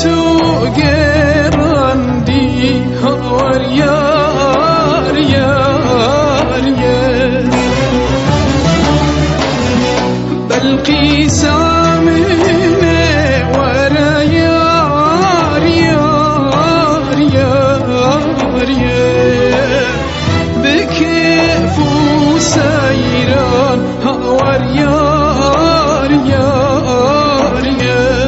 تو گراندی هاور یار یار یار بلقیس آمنه ورا یار یار یار یار بکیف و سیران هاور یار یار یار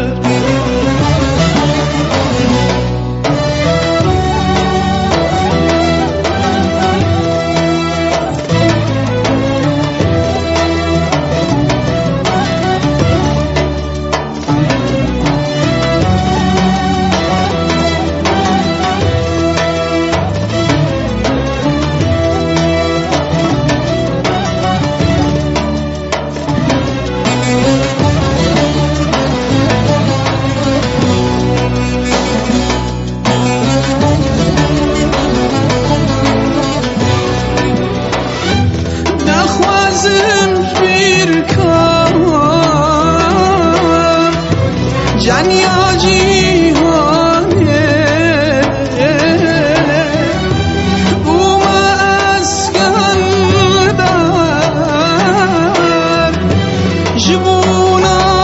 جنیا جیهانه او ما اسکندر جبونانه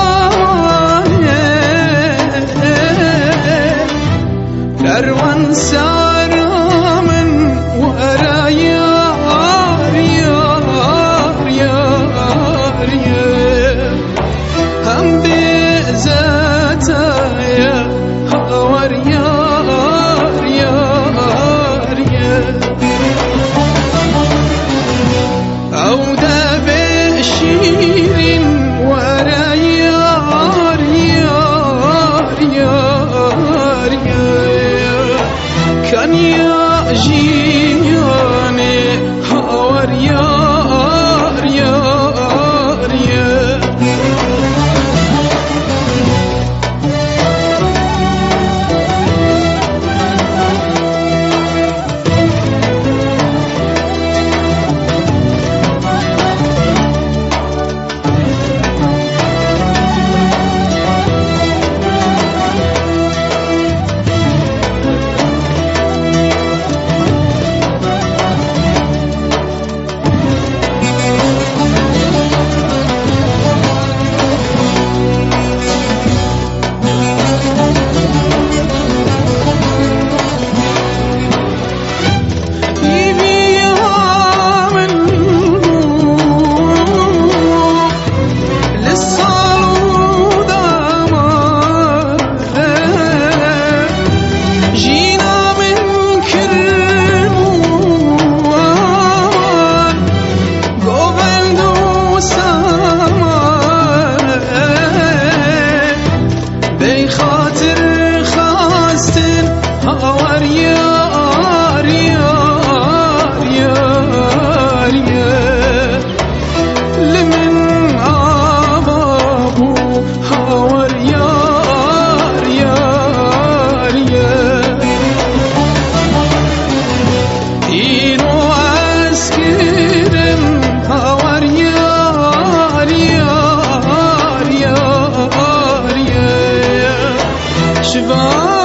کروان سارامن ورا یار یار یار یار هم بزتایا هاور یار یار یار او دا بشیرین ورا یار یار یار یار کنیا جیانه هاور یار یار یار هاور یار یار یار یار لمن آبابو هاور یار یار یار اینو اسکرم هاور یار یار یار یار شوار